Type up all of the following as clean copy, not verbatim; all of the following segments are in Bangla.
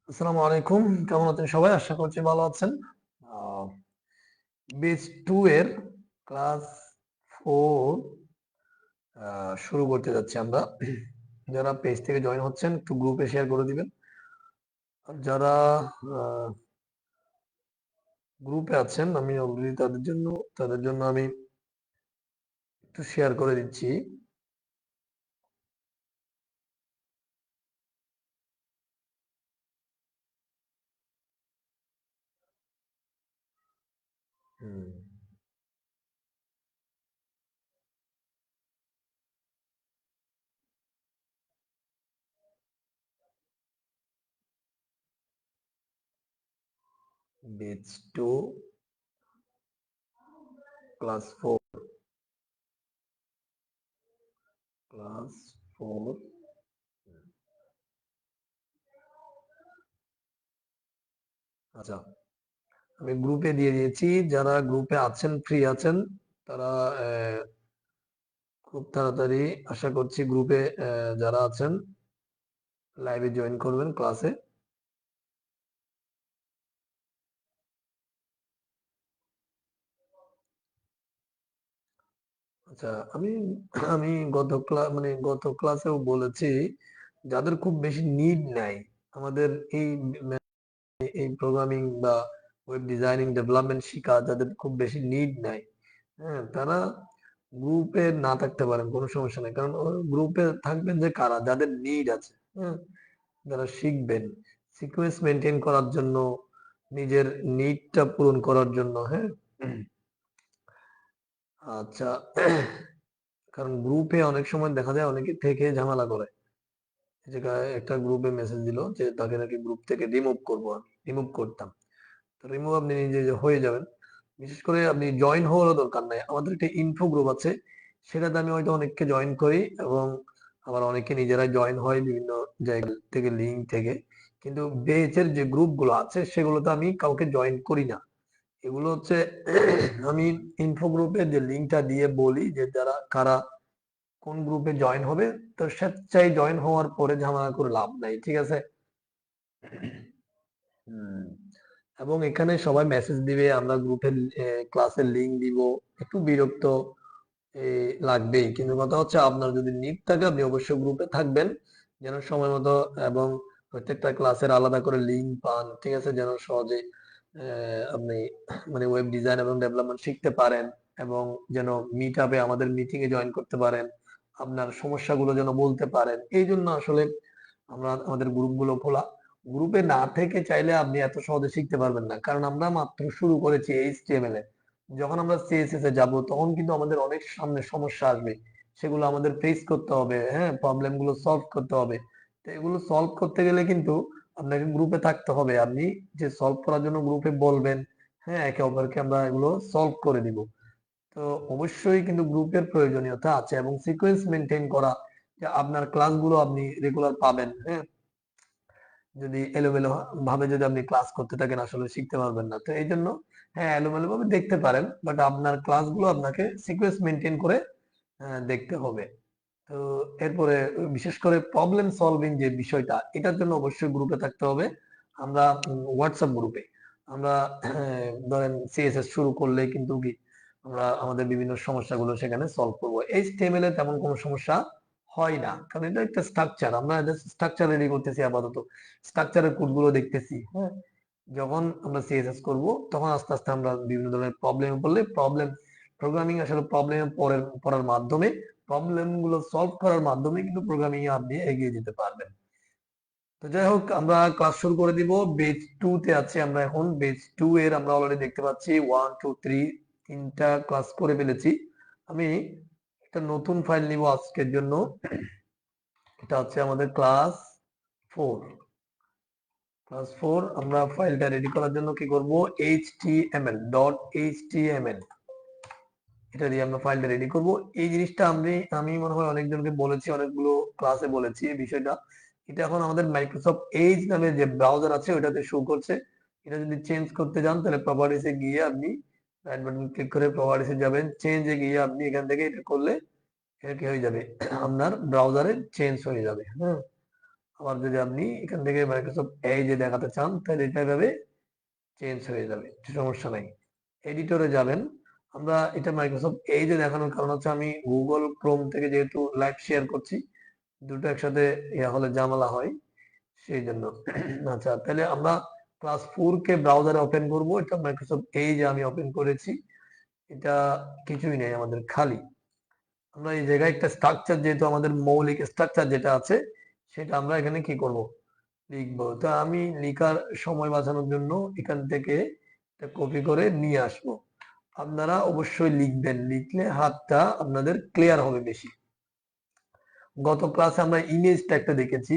আসসালামু আলাইকুম। কেমন আছেন সবাই? আশা করছি ভালো আছেন। আ বেচ 2 এর ক্লাস 4 আ শুরু করতে যাচ্ছি আমরা। যারা পেজ থেকে জয়েন হচ্ছেন একটু গ্রুপে শেয়ার করে দিবেন। আর যারা আ গ্রুপে আছেন আমি অলরেডি তাদের জন্য আমি একটু শেয়ার করে দিচ্ছি। হুম, বেচ 2 ক্লাস 4 ক্লাস 4 আচ্ছা, আমি গ্রুপে দিয়ে দিয়েছি। যারা গ্রুপে আছেন, ফ্রি আছেন তারা খুব তাড়াতাড়ি আশা করছি গ্রুপে যারা আছেন লাইভে জয়েন করবেন ক্লাসে। আচ্ছা, আমি আমি গত ক্লাসেও বলেছি যাদের খুব বেশি নিড নাই আমাদের এই প্রোগ্রামিং বা ওয়েব ডিজাইনিং ডেভেলপমেন্ট শিখা যাদের খুব বেশি নিড নাই, হ্যাঁ, তারা গ্রুপে না থাকতে পারেন, কোনো সমস্যা নাই। কারণ গ্রুপে থাকবেন যে কারা যাদের নিড আছে, হ্যাঁ, যারা শিখবেন সিকোয়েন্স মেনটেন করার জন্য, নিজের নিডটা পূরণ করার জন্য, হ্যাঁ। আচ্ছা, কারণ গ্রুপে অনেক সময় দেখা যায় অনেকে থেকে ঝামেলা করে। এই যে একটা গ্রুপে মেসেজ দিল যে তাকে নাকি গ্রুপ থেকে রিমুভ করবো, আমি রিমুভ করতাম। তো রিমুভ আপনি নিজে যে হয়ে যাবেন। বিশেষ করে আপনি জয়েন হওয়ারও দরকার নাই, আমাদের একটা ইনফো গ্রুপ আছে, সেটাতে আমি হয়তো অনেককে জয়েন করি এবং আবার অনেকে নিজেরাই জয়েন হয় বিভিন্ন জায়গা থেকে, লিঙ্ক থেকে। কিন্তু বেচের যে গ্রুপগুলো আছে সেগুলোতে আমি কাউকে জয়েন করি না। এগুলো হচ্ছে আমি ইনফো গ্রুপে যে লিঙ্কটা দিয়ে বলি যে যারা কারা কোন গ্রুপে জয়েন হবে। তো স্বেচ্ছায় জয়েন হওয়ার পরে ঝামেলা করে লাভ নাই, ঠিক আছে। হুম। এবং এখানে সবাই মেসেজ দিবে, আমরা গ্রুপের ক্লাসের লিংক দিব। একটু বিরক্ত লাগবেই, কিন্তু কথা হচ্ছে আপনার যদি নিড থাকে আপনি অবশ্যই গ্রুপে থাকবেন, যেন সময় মতো এবং প্রত্যেকটা ক্লাসের আলাদা করে লিংক পান, ঠিক আছে, যেন সহজে আপনি মানে ওয়েব ডিজাইন এবং ডেভেলপমেন্ট শিখতে পারেন এবং যেন মিট আপে আমাদের মিটিং এ জয়েন করতে পারেন, আপনার সমস্যাগুলো যেন বলতে পারেন। এই জন্য আসলে আমরা আমাদের গ্রুপগুলো খোলা। গ্রুপে না থেকে চাইলে আপনি এত সহজে শিখতে পারবেন না, কারণ আমরা মাত্র শুরু করেছি এইচটিএমএল এ। যখন আমরা সিএসএস এ যাব তখন কিন্তু আমাদের অনেক সামনে সমস্যা আসবে, সেগুলো আমাদের ফেস করতে হবে, হ্যাঁ, প্রবলেম গুলো সলভ করতে হবে। তো এগুলো সলভ করতে গেলে কিন্তু আপনাকে গ্রুপে থাকতে হবে। আপনি যে সলভ করার জন্য গ্রুপে বলবেন, হ্যাঁ, একে অপরকে আমরা এগুলো সলভ করে দিব। তো অবশ্যই কিন্তু গ্রুপের প্রয়োজনীয়তা আছে এবং সিকোয়েন্স মেনটেন করা, যে আপনার ক্লাসগুলো আপনি রেগুলার পাবেন, হ্যাঁ। যদি এলোমেলো ভাবে যদি আপনি ক্লাস করতে থাকেন আসলে শিখতে পারবেন না। তো এই জন্য হ্যাঁ, এলোমেলো ভাবে দেখতে পারেন, বাট আপনার ক্লাসগুলো আপনাকে সিকোয়েন্স মেনটেন করে দেখতে হবে। তো এরপরে বিশেষ করে প্রবলেম সলভিং যে বিষয়টা, এটার জন্য অবশ্যই গ্রুপে থাকতে হবে। আমরা হোয়াটসঅ্যাপ গ্রুপে আমরা ধরেন সিএসএস শুরু করলে কিন্তু কি আমরা আমাদের বিভিন্ন সমস্যাগুলো সেখানে সলভ করবো। এইচটিএমএল এ তেমন কোনো সমস্যা হয় না, কারণ এটা একটা স্ট্রাকচার, আমরা স্ট্রাকচার রেডি করতেছি, আপাতত স্ট্রাকচারের কোডগুলো দেখতেছি, হ্যাঁ। যখন আমরা সিএসএস করব তখন আস্তে আস্তে আমরা বিভিন্ন ধরনের প্রবলেমে পড়লে প্রোগ্রামিং আসলে প্রবলেমে পড়ার মাধ্যমে, প্রবলেম গুলো সলভ করার মাধ্যমে কিন্তু প্রোগ্রামিং এ আপনি এগিয়ে যেতে পারবেন। তো যাই হোক, আমরা ক্লাস শুরু করে দিব। বেজ 2 তে আছি আমরা এখন। বেজ 2 এর আমরা অলরেডি দেখতে পাচ্ছি 1 2 3 তিনটা ক্লাস করে ফেলেছি। আমি একটা নতুন ফাইল নিব আজকের জন্য। এটা হচ্ছে আমাদের ক্লাস 4। ক্লাস 4 আমরা ফাইলটা রেডি করার জন্য কি করব, html এটা দিয়ে আমরা ফাইলটা রেডি করব। এই জিনিসটা আমি মনে হয় অনেকজনকে বলেছি, অনেকগুলো ক্লাসে বলেছি এই বিষয়টা। এটা এখন আমাদের মাইক্রোসফট এজ নামে যে ব্রাউজার আছে ওটাতে শো করছে। এটা যদি চেঞ্জ করতে যান তাহলে প্রপার্টিসে গিয়ে আপনি রাইট বাটন ক্লিক করে প্রপার্টিসে যাবেন, চেঞ্জে গিয়ে আপনি এখান থেকে এটা করলে এটা কি হয়ে যাবে, আপনার ব্রাউজারে চেঞ্জ হয়ে যাবে, হ্যাঁ। আবার যদি আপনি এখান থেকে মাইক্রোসফট এজ দেখাতে চান তাহলে এটা এভাবে চেঞ্জ হয়ে যাবে, সমস্যা নাই। এডিটরে যাবেন, আমরা এটা মাইক্রোসফট এজে দেখানোর কারণ হচ্ছে আমি গুগল ক্রোম থেকে যেহেতু লাইভ শেয়ার করছি, দুটো একসাথে ইয়া হলে ঝামেলা হয়, সেই জন্য। আচ্ছা, তাহলে আমরা ক্লাস 4 কে ব্রাউজারে ওপেন করব। এটা মাইক্রোসফট এজ আমি ওপেন করেছি। এটা কিছুই নেই, আমাদের খালি। আমরা এই জায়গায় একটা স্ট্রাকচার, যেহেতু আমাদের মৌলিক স্ট্রাকচার যেটা আছে সেটা আমরা এখানে কি করব, লিখবো। তো আমি লিখার সময় বাঁচানোর জন্য এখান থেকে কপি করে নিয়ে আসবো। আপনারা অবশ্যই লিখবেন, লিখলে হাতটা আপনাদের ক্লিয়ার হবে বেশি। গত ক্লাসে আমরা ইমেজটা একটা দেখেছি,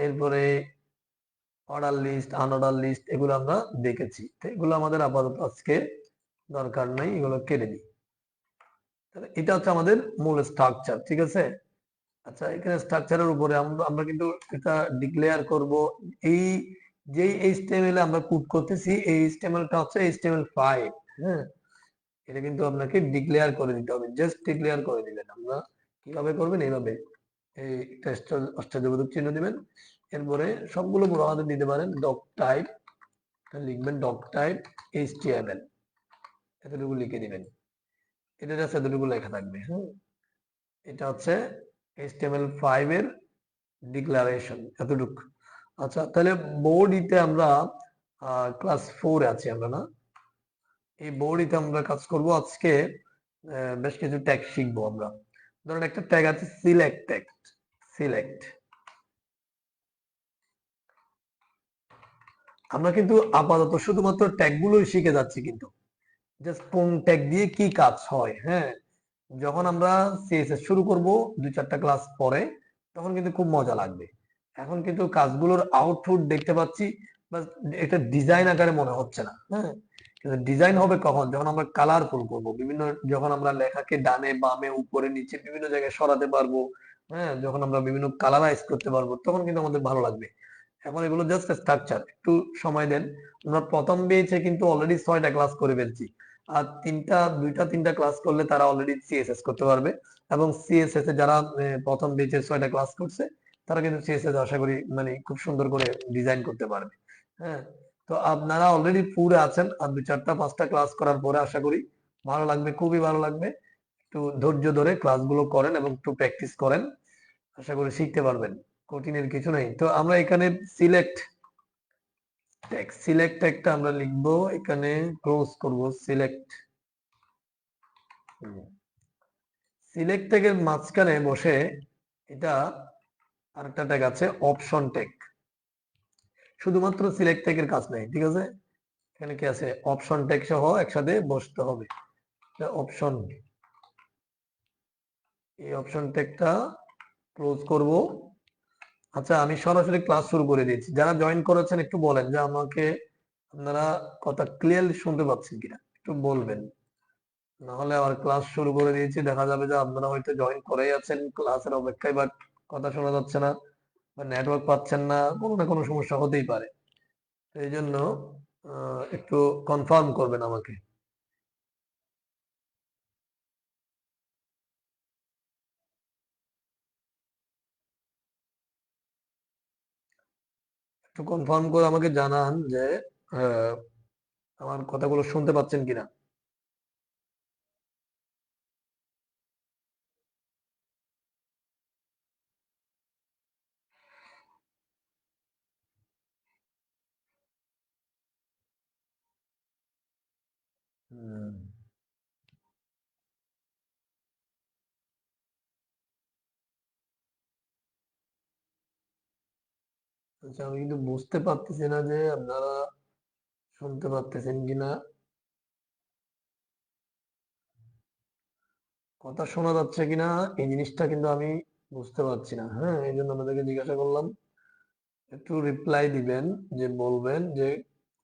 এরপরে অর্ডার লিস্ট, আনঅর্ডার লিস্ট, এগুলো আমরা দেখেছি। তো এগুলো আমাদের আপাতত আজকে দরকার নাই, এগুলো কেটে দিই। তাহলে এটা হচ্ছে আমাদের মূল স্ট্রাকচার, ঠিক আছে। আচ্ছা, এখানে স্ট্রাকচারের উপরে আমরা কিন্তু এটা ডিক্লেয়ার করব। এই যেই এইচটিএমএল এ আমরা কোড করতেছি, এই এইচটিএমএলটা হচ্ছে HTML5। হ্যাঁ, এটা কিন্তু আপনাকে ডিক্লেয়ার করে দিতে হবে। জাস্ট ডিক্লেয়ার করে দিবেন। আমরা কিভাবে করবেন, এইভাবে এই টেস্ট অষ্টাধিপতি চিহ্ন দিবেন, এরপরে সবগুলো বড় হাতে দিতে পারেন। ডক টাইপ লিখবেন, ডক টাইপ HTML, এতটুকু লিখে দিবেন। এটা জাস্ট এতটুকু লেখা থাকবে। হ্যাঁ, এটা হচ্ছে HTML5 এর ডিক্লারেশন, এতটুকু। আচ্ছা, তাহলে বোর্ড ইতে আমরা ক্লাস 4 এ আছি আমরা, না? এই বোর্ড ইতে আমরা কাজ করব আজকে। বেশ কিছু ট্যাগ শিখবো আমরা। ধরেন একটা ট্যাগ আছে সিলেক্ট ট্যাগ। সিলেক্ট, আমরা কিন্তু আপাতত শুধুমাত্র ট্যাগ গুলোই শিখে যাচ্ছি, কিন্তু জাস্ট কোন ট্যাগ দিয়ে কি কাজ হয়। হ্যাঁ, যখন আমরা সিএসএস শুরু করব 2-4টা ক্লাস পরে, তখন কিন্তু খুব মজা লাগবে। এখন কিন্তু কাজগুলোর আউটপুট দেখতে পাচ্ছি, বাট এটা ডিজাইন আকারে মনে হচ্ছে না। হ্যাঁ, কিন্তু ডিজাইন হবে কখন, যখন আমরা কালারফুল করব, বিভিন্ন, যখন আমরা লেখাকে ডানে বামে উপরে নিচে বিভিন্ন জায়গায় সরাতে পারবো। হ্যাঁ, যখন আমরা বিভিন্ন কালারাইজ করতে পারবো, তখন কিন্তু আমাদের ভালো লাগবে। এখন এগুলো জাস্ট স্ট্রাকচার, একটু সময় দেন। আমরা প্রথম বেচে কিন্তু অলরেডি 6টা ক্লাস করে ফেলছি। আর 2টা-3টা ক্লাস করলে তারা অলরেডি সিএসএস করতে পারবে। এবং সিএসএস এ যারা প্রথম বেচে 6টা ক্লাস করছে, তারা কিন্তু সিএসএস আশা করি মানে খুব সুন্দর করে ডিজাইন করতে পারবে। হ্যাঁ, তো আপনারা অলরেডি পুরো আছেন, আর 2-4টা-5টা ক্লাস করার পরে আশা করি ভালো লাগবে, খুবই ভালো লাগবে। একটু ধৈর্য ধরে ক্লাসগুলো করেন এবং একটু প্র্যাকটিস করেন, আশা করি শিখতে পারবেন। কঠিনের কিছু নাই। তো আমরা এখানে সিলেক্ট ট্যাগ, সিলেক্ট ট্যাগটা আমরা লিখবো, এখানে ক্লোজ করব সিলেক্ট। সিলেক্ট ট্যাগের মাঝখানে বসে এটা আরেকটা ট্যাগ আছে অপশন ট্যাগ। শুধুমাত্র সিলেক্ট ট্যাগের কাজ নাই, ঠিক আছে। এখানে কি আছে, অপশন ট্যাগ সহ একসাথে বসতে হবে। অপশন, এই অপশন ট্যাগটা ক্লোজ করব। আচ্ছা, আমি সরাসরি ক্লাস শুরু করে দিয়েছি। যারা জয়েন করেছেন একটু বলেন যে আমাকে আপনারা কথা ক্লিয়ারলি শুনতে পাচ্ছেন কিনা, একটু বলবেন। না হলে আবার ক্লাস শুরু করে দিয়েছি, দেখা যাবে যে আপনারা হয়তো জয়েন করেই আছেন ক্লাসের অপেক্ষায়, বাট কথা শোনা যাচ্ছে না, বা নেটওয়ার্ক পাচ্ছেন না, কোনো না কোনো সমস্যা হতেই পারে। এই জন্য একটু কনফার্ম করবেন আমাকে। একটু কনফার্ম করে আমাকে জানান যে আহ, আমার কথাগুলো শুনতে পাচ্ছেন কিনা। হুম, আচ্ছা, আমি কিন্তু বুঝতে পারতেছি না যে আপনারা শুনতে পারতেছেন কিনা। কথা শোনা যাচ্ছে কিনা এই জিনিসটা কিন্তু আমি বুঝতে পারছি না। হ্যাঁ, এই জন্য আপনাদেরকে জিজ্ঞাসা করলাম। একটু রিপ্লাই দিবেন, যে বলবেন যে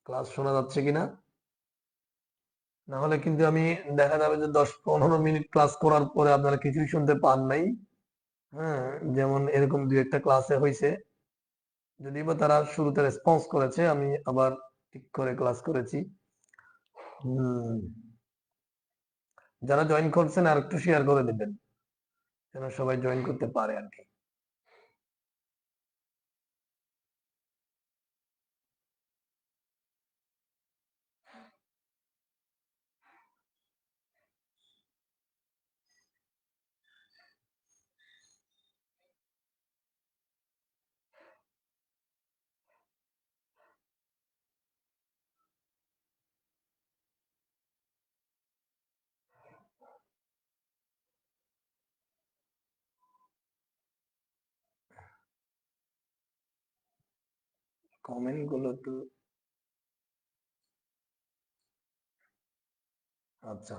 ক্লাস শোনা যাচ্ছে কিনা। না হলে কিন্তু আমি, দেখা যাবে যে 10-15 মিনিট ক্লাস করার পরে আপনারা কিছুই শুনতে পান নাই। হ্যাঁ, যেমন এরকম 2-একটা ক্লাসে হয়েছে। যদিও বা তারা শুরুতে রেসপন্স করেছে, আমি আবার ঠিক করে ক্লাস করেছি। হুম, যারা জয়েন করছেন আর একটু শেয়ার করে দিবেন, যেন সবাই জয়েন করতে পারে আর কি। কমেন্ট গুলো তো আচ্ছা,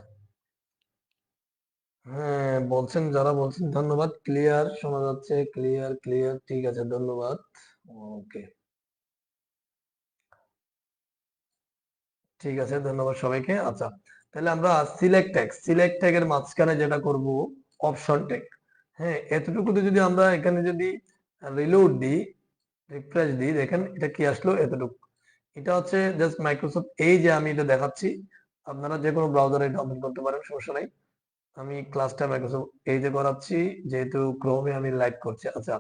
হ্যাঁ বলছেন, যারা বলছেন ধন্যবাদ। ক্লিয়ার শোনা যাচ্ছে, ক্লিয়ার ক্লিয়ার, ঠিক আছে ধন্যবাদ। ওকে, ঠিক আছে ধন্যবাদ সবাইকে। আচ্ছা, তাহলে আমরা সিলেক্ট ট্যাগ এর মাঝখানে যেটা করব, অপশন ট্যাগ। হ্যাঁ, এতটুকুতে যদি আমরা এখানে যদি রিলোড দিই, রিফ্রেশ দিই, দেখেন এটা কি আসলো, এতটুকু। এটা হচ্ছে জাস্ট মাইক্রোসফট, এই যে আমি এটা দেখাচ্ছি, আপনারা যে কোনো ব্রাউজারে ডাউনলোড করতে পারেন, সমস্যা নাই। আমি ক্লাসটা মাইক্রোসফট এই যে করাচ্ছি, যেহেতু ক্রোমে আমি লাইভ করছি। আচ্ছা,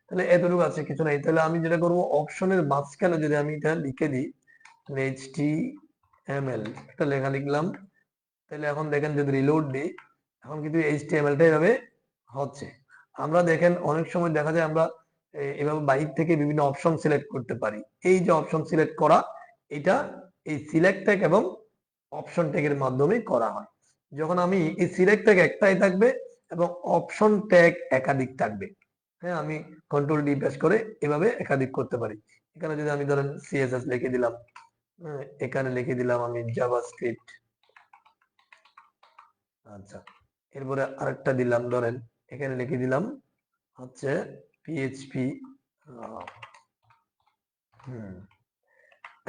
তাহলে এতটুকু আছে, কিছু নাই। তাহলে আমি যেটা করবো, অপশনের মাঝখানে যদি আমি এটা লিখে দিই, HTML একটা লেখা লিখলাম, তাহলে এখন দেখেন যদি রিলোড দিই, এখন কিন্তু HTML-টা এভাবে হচ্ছে। আমরা দেখেন অনেক সময় দেখা যায় আমরা এভাবে বাইরে থেকে বিভিন্ন অপশন সিলেক্ট করতে পারি। এই যে অপশন সিলেক্ট করা, এটা এই সিলেক্ট ট্যাগ এবং অপশন ট্যাগের মাধ্যমে করা হয়। যখন আমি এই সিলেক্ট ট্যাগ একটাই থাকবে এবং অপশন ট্যাগ একাধিক থাকবে। হ্যাঁ, আমি কন্ট্রোল ডি প্রেস করে এভাবে একাধিক করতে পারি। এখানে যদি আমি ধরেন CSS লিখে দিলাম, এখানে লিখে দিলাম আমি জাভাস্ক্রিপ্ট। আচ্ছা, এরপরে আরেকটা দিলাম, ধরেন এখানে লিখে দিলাম হচ্ছে PHP।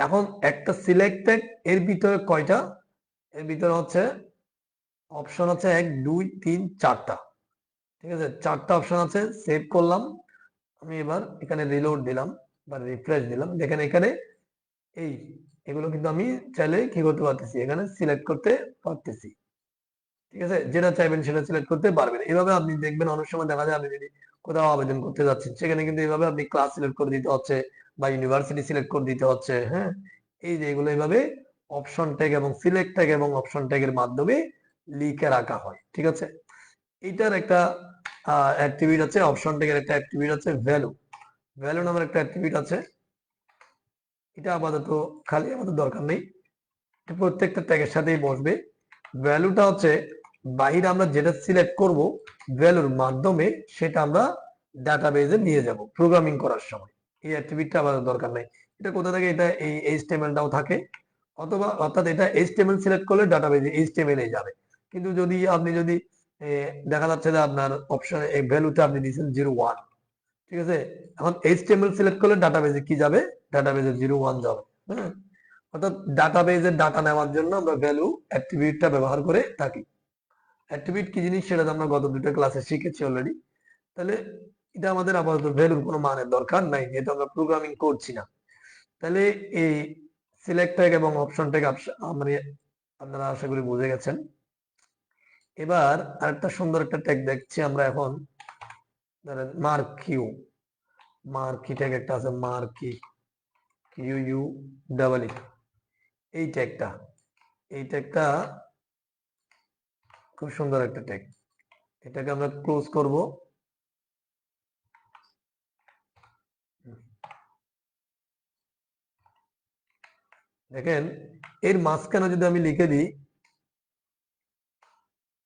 এখন একটা সিলেক্টেড এর ভিতরে কয়টা, এর ভিতরে হচ্ছে অপশন আছে 1 2 3 4টা। ঠিক আছে, 4টা অপশন আছে। সেভ করলাম। আমি এবার এখানে রিলোড দিলাম বা রিফ্রেশ দিলাম, দেখেন এখানে এই এগুলো কিন্তু আমি চাইলে কি করতে পারতেছি, এখানে সিলেক্ট করতে পারতেছি। ঠিক আছে, যেটা চাইবেন সেটা সিলেক্ট করতে পারবেন। এভাবে আপনি দেখবেন অনেক সময় দেখা যায় আপনি যদি কোথাও আবেদন করতে যাচ্ছেন, সেখানে কিন্তু এইভাবে আপনি ক্লাস সিলেক্ট করে দিতে হচ্ছে বা ইউনিভার্সিটি সিলেক্ট করে দিতে হচ্ছে। হ্যাঁ, এই যে এগুলো এইভাবে অপশন ট্যাগ এবং সিলেক্ট ট্যাগ এবং অপশন ট্যাগের মাধ্যমে লিখে রাখা হয়। ঠিক আছে, এটার একটা অ্যাট্রিবিউট আছে, অপশন ট্যাগের একটা অ্যাট্রিবিউট আছে ভ্যালু। ভ্যালু নামের একটা অ্যাট্রিবিউট আছে। এটা আপাতত খালি আমাদের দরকার নেই, প্রত্যেকটা ট্যাগের সাথেই বসবে। ভ্যালুটা হচ্ছে বাইরে আমরা যেটা সিলেক্ট করব, ভ্যালুর মাধ্যমে সেটা আমরা ডাটাবেজে নিয়ে যাব প্রোগ্রামিং করার সময়। এই অ্যাট্রিবিউটটা আমাদের দরকার নাই। এটা কোথা থেকে, এটা এই HTML-টাও থাকে, অথবা অর্থাৎ এটা HTML সিলেক্ট করলে ডাটাবেজে HTML-এ যাবে। কিন্তু যদি আপনি যদি দেখা যাচ্ছে যে আপনার অপশন এই ভ্যালুতে আপনি দিয়েছেন 01, ঠিক আছে, এখন HTML সিলেক্ট করলে ডাটাবেজে কি যাবে, ডাটাবেজে 01 যাবে। হ্যাঁ, অর্থাৎ ডাটাবেজের ডাটা নেওয়ার জন্য আমরা ভ্যালু অ্যাট্রিবিউটটা ব্যবহার করে থাকি। অ্যাট্রিবিউট কি জিনিস সেটা তো আমরা গত দুটো ক্লাসে শিখেছি অলরেডি। তাহলে এটা আমাদের আপাতত ভ্যালুর কোনো মানের দরকার নাই, যেহেতু আমরা প্রোগ্রামিং করছি না। তাহলে এই সিলেক্ট ট্যাগ এবং অপশন ট্যাগ আমরা আপনারা আশা করি বুঝে গেছেন। এবার আরেকটা সুন্দর একটা ট্যাগ দেখছি আমরা এখন, ধরেন মার্কিউ। মার্কি ট্যাগ একটা আছে, মার্কি, QUEE। এই ট্যাগটা, এই ট্যাগটা খুব সুন্দর একটা ট্যাগ। এটাকে আমরা ক্লোজ করব। দেখেন এর মাঝখানে যদি আমি লিখে দিই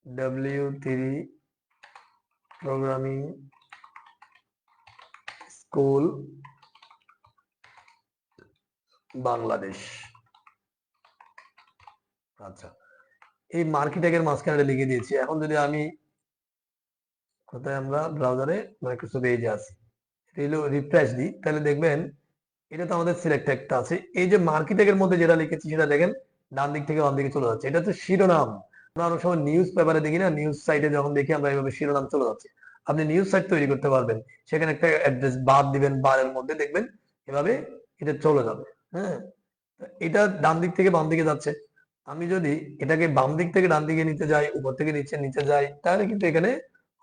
W3 প্রোগ্রামিং স্কুল বাংলাদেশ। আচ্ছা, এই মার্কি ট্যাগের মাঝখানে লিখে দিয়েছি। এখন যদি আমি কোথায়, আমরা ব্রাউজারে মাইক্রোসফট এজে আছি, রিফ্রেশ দিই, তাহলে দেখবেন এটা তো আমাদের সিলেক্ট একটা আছে। এই যে মার্কি ট্যাগের মধ্যে যেটা লিখেছি সেটা দেখেন ডান দিক থেকে বাম দিকে চলে যাচ্ছে। এটা হচ্ছে শিরোনাম। আমরা অনেক সময় নিউজ পেপারে দেখি না, নিউজ সাইটে যখন দেখি আমরা এইভাবে শিরোনাম চলে যাচ্ছে। আপনি নিউজ সাইট তৈরি করতে পারবেন, সেখানে একটা অ্যাড্রেস বার দিবেন, বারের মধ্যে দেখবেন এভাবে এটা চলে যাবে। হ্যাঁ, এটা ডান দিক থেকে বাম দিকে যাচ্ছে। আমি যদি এটাকে বাম দিক থেকে ডান দিকে নিতে যাই, উপর থেকে নিচে নিতে যাই, তাহলে কিন্তু এখানে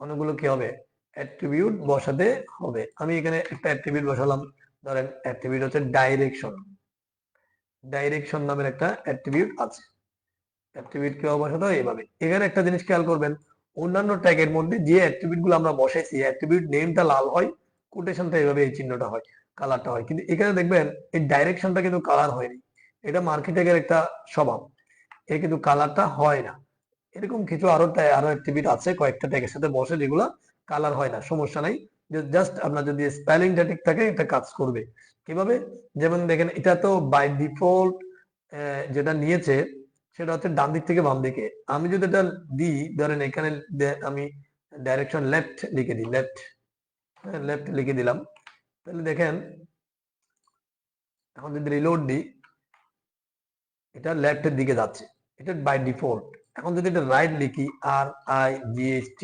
অনেকগুলো কি হবে, অ্যাট্রিবিউট বসাতে হবে। আমি এখানে একটা অ্যাট্রিবিউট বসালাম, ধরেন অ্যাট্রিবিউট হচ্ছে ডাইরেকশন। ডাইরেকশন নামের একটা অ্যাট্রিবিউট আছে। অ্যাট্রিবিউট কিভাবে বসাতে হয়, এইভাবে। এখানে একটা জিনিস খেয়াল করবেন, অন্যান্য ট্যাগের মধ্যে যে অ্যাট্রিবিউট গুলো আমরা বসাইছি, অ্যাট্রিবিউট নেমটা লাল হয়, কোটেশনটা এইভাবে এই চিহ্নটা হয়, কালারটা হয়। কিন্তু এখানে দেখবেন এই ডাইরেকশনটা কিন্তু কালার হয়নি। এটা মার্কেট ট্যাগের একটা স্বভাব, এর কিন্তু কালারটা হয় না। এরকম কিছু আরো অ্যাট্রিবিউট আছে কয়েকটা ট্যাগের সাথে বসে, যেগুলো কালার হয় না, সমস্যা নাই। জাস্ট আপনার যদি স্পেলিংটা ঠিক থাকে এটা কাজ করবে। কিভাবে? যেমন দেখেন এটা তো বাই ডিফল্ট যেটা নিয়েছে সেটা হচ্ছে ডান দিক থেকে বাম দিকে। আমি যদি এটা দিই, ধরেন এখানে আমি ডাইরেকশন লেফট লিখে দিই, লেফট, লেফট লিখে দিলাম, তাহলে দেখেন এখন যদি রিলোড দিই এটা লেফটের দিকে যাচ্ছে, এটা বাই ডিফল্ট। এখন যদি এটা রাইট লিখি, RIGHT,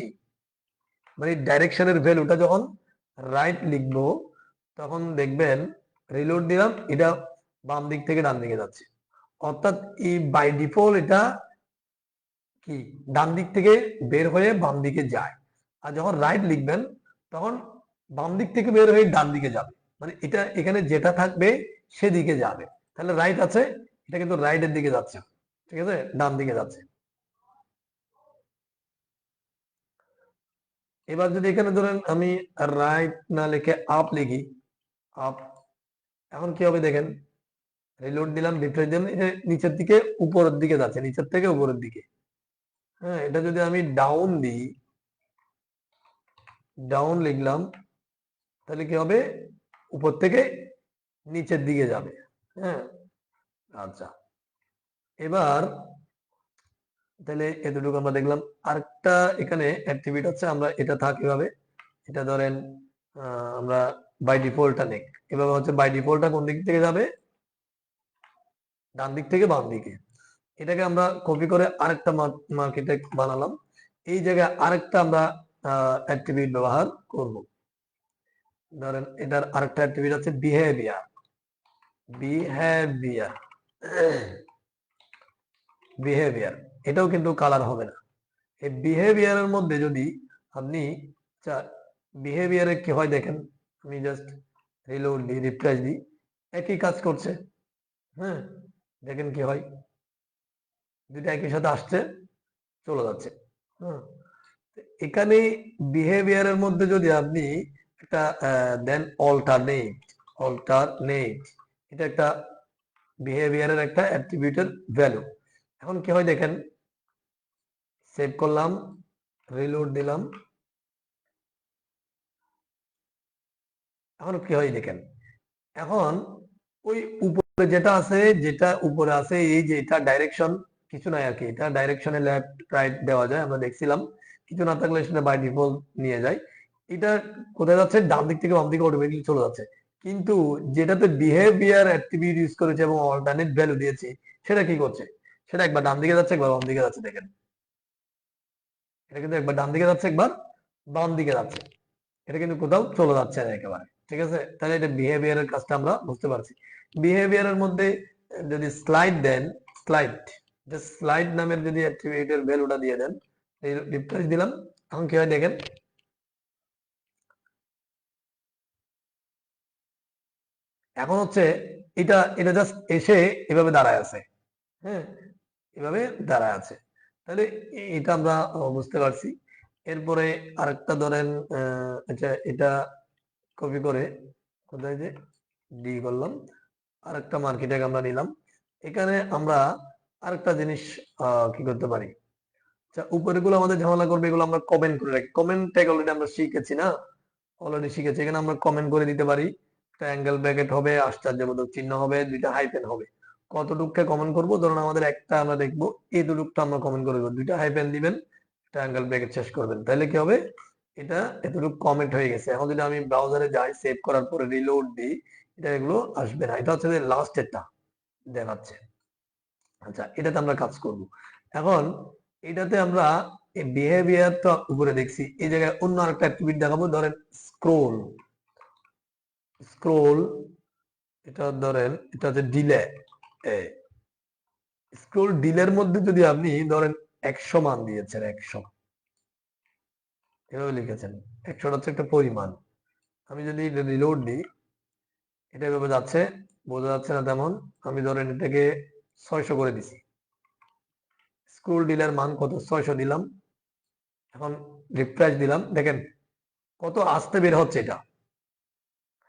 মানে ডাইরেকশনের ভ্যালুটা যখন রাইট লিখবো তখন দেখবেন রিলোড দিলাম এটা বাম দিক থেকে ডান দিকে যাচ্ছে। অর্থাৎ এই বাই ডিফল্ট এটা কি ডান দিক থেকে বের হয়ে বাম দিকে যায়, আর যখন রাইট লিখবেন তখন বাম দিক থেকে বের হয়ে ডান দিকে যাবে, মানে এটা এখানে যেটা থাকবে সেদিকে যাবে। তাহলে রাইট আছে, এটা কিন্তু রাইটের দিকে যাচ্ছে, ঠিক আছে, ডান দিকে যাচ্ছে। এবার যদি এখানে ধরেন আমি রাইট না লিখে আপ লিখি, আপ, এখন কি হবে দেখেন, রিলোড দিলাম, রিফ্রেশ দিলাম, এটা নিচের দিকে উপরের দিকে যাচ্ছে, নিচের থেকে উপরের দিকে। হ্যাঁ, এটা যদি আমি ডাউন দিই, ডাউন লিখলাম, তাহলে কি হবে, উপর থেকে নিচের দিকে যাবে। হ্যাঁ, আচ্ছা, এবার তাহলে এতটুকু আমরা দেখলাম। আরেকটা এখানে অ্যাক্টিভিটি হচ্ছে, আমরা এটা থাকি ভাবে, এটা ধরেন আমরা বাই ডিফল্টটা নেই, এভাবে হচ্ছে বাই ডিফল্টটা কোন দিক থেকে যাবে, ডান দিক থেকে বাম দিকে। এটাকে আমরা কপি করে আরেকটা মার্কেটে বানালাম, এই জায়গায় আরেকটা আমরা অ্যাট্রিবিউট ব্যবহার করব। ধরেন এটার আরেকটা অ্যাট্রিবিউট আছে বিহেভিয়ার, বিহেভিয়ার, বিহেভিয়ার, এটাও কিন্তু কালার হবে না। এই বিহেভিয়ারের মধ্যে যদি আপনি বিহেভিয়ারে কি হয় দেখেন, আমি জাস্ট রিলোড দিই, রিফ্রেশ দিই, একই কাজ করছে। হ্যাঁ, দেখেন কি হয়, দুটো একই সাথে আসছে, চলে যাচ্ছে। হ্যাঁ, এখানে বিহেভিয়ারের মধ্যে যদি আপনি একটা দেন অল্টারনেট, অল্টারনেট, এটা একটা বিহেভিয়ারের একটা অ্যাট্রিবিউটের ভ্যালু। এখন কি হয় দেখেন, সেভ করলাম, রিলোড দিলাম, এখন কি হয় দেখেন, এখন ওই উপরে যেটা আছে, যেটা উপরে আছে এই যে এটা ডাইরেকশন কিছু নাই আর কি, এটা ডাইরেকশনে লেফট রাইট দেওয়া যায়, আমরা দেখছিলাম, কিছু না থাকলে সেটা বাই ডিফল্ট নিয়ে যায়। এটা কোথায় যাচ্ছে, ডান দিক থেকে বাম দিকে অটোমেটিকলি চলে যাচ্ছে। কিন্তু যেটাতে বিহেভিয়ার অ্যাট্রিবিউট ইউজ করেছে এবং অল্টারনেট ভ্যালু দিয়েছি, সেটা কি করছে, সেটা একবার ডান দিকে যাচ্ছে, একবার বাম দিকে যাচ্ছে। দেখেন এটা কিন্তু একবার ডান দিকে যাচ্ছে, একবার বাম দিকে যাচ্ছে, এটা কিন্তু কোথাও চলে যাচ্ছে না একেবারে, ঠিক আছে। তাহলে এটা বিহেভিয়ারের কাজটা আমরা বুঝতে পারছি। বিহেভিয়ারের মধ্যে যদি স্লাইড দেন, স্লাইড, স্লাইড নামের যদি অ্যাট্রিবিউটের ভ্যালুটা দিয়ে দেন, রিফ্রেশ দিলাম, এখন কি হয় দেখেন, এখন হচ্ছে এটা এটা জাস্ট এসে এভাবে দাঁড়ায় আছে। হ্যাঁ, এভাবে দাঁড়ায় আছে। তাহলে এটা আমরা বুঝতে পারছি। এরপরে আরেকটা ধরেন আচ্ছা, এটা কপি করে কোথায় যে ডি করলাম, আরেকটা মার্কেটে আমরা নিলাম। এখানে আমরা আরেকটা জিনিস কি করতে পারি, আচ্ছা উপরে গুলো আমাদের ঝামেলা করবে, এগুলো আমরা কমেন্ট করে রাখি। কমেন্ট ট্যাগ অলরেডি আমরা শিখেছি না, অলরেডি শিখেছি। এখানে আমরা কমেন্ট করে দিতে পারি, একটা অ্যাঙ্গেল ব্র্যাকেট হবে, আশ্চর্যবোধক চিহ্ন হবে, দুইটা হাইফেন হবে। কতটুককে কমেন্ট করব, ধরুন আমাদের একটা আমরা দেখবো, এই দুটুকটা আমরা কমেন্ট করে দেবো, দুইটা হাইফেন দিবেন, একটা অ্যাঙ্গেল ব্র্যাকেট শেষ করবেন, তাহলে কি হবে, এটা এতটুকু কমেন্ট হয়ে গেছে। এখন যদি আমি ব্রাউজারে যাই, সেভ করার পরে রিলোড দিই, এটা এগুলো আসবে না। এটা হচ্ছে যে লাস্ট এরটা দেখাচ্ছে। আচ্ছা, এটাতে আমরা কাজ করব। এখন এটাতে আমরা বিহেভিয়ার তো উপরে দেখছি, এই জায়গায় অন্য আরেকটা অ্যাক্টিভিটি দেখাবো। ধরেন স্ক্রোল, স্ক্রোল, এটা ধরেন এটা হচ্ছে ডিলে, স্ক্রোল ডিলের মধ্যে যদি আপনি ধরেন 100 মান দিয়েছেন, 100 এভাবে লিখেছেন, 100 হচ্ছে একটা পরিমাণ। আমি যদি রিলোড দিই, এটা এভাবে যাচ্ছে, বোঝা যাচ্ছে না তেমন। আমি ধরেন এটাকে 600 করে দিছি, স্ক্রোল ডিলের মান কত, 600 দিলাম। এখন রিফ্রেশ দিলাম, দেখেন কত আস্তে বের হচ্ছে এটা।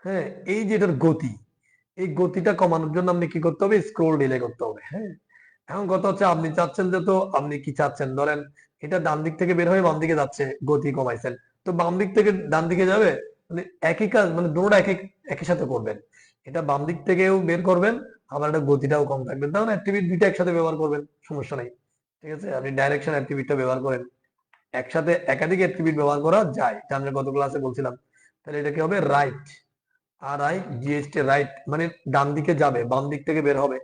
হ্যাঁ, এই যে এটার গতি, এই গতিটা কমানোর জন্য আপনি কি করতে হবে, স্ক্রোল ডিলে করতে হবে। হ্যাঁ, এখন কথা হচ্ছে আপনি চাচ্ছেন যে, তো আপনি কি চাচ্ছেন, ধরেন এটা ডান দিক থেকে বের হয়ে বাম দিকে যাচ্ছে, গতি কমাইছেন, তো বাম দিক থেকে ডান দিকে যাবে, মানে একই কাজ, মানে দুটোটা একই সাথে করবেন। এটা বাম দিক থেকেও বের করবেন, আবার এটা গতিটাও কম থাকবে। তখন অ্যাক্টিভিটি দুইটা একসাথে ব্যবহার করবেন, সমস্যা নাই। ঠিক আছে, আপনি ডাইরেকশন অ্যাক্টিভিটিটা ব্যবহার করেন, একসাথে একাধিক অ্যাট্রিবিউট ব্যবহার করা যায়, যা আমরা গত ক্লাসে বলছিলাম। তাহলে এটা কি হবে, রাইট, RIGHT, রাইট মানে ডান দিকে যাবে, বাম দিক থেকে বের হবে।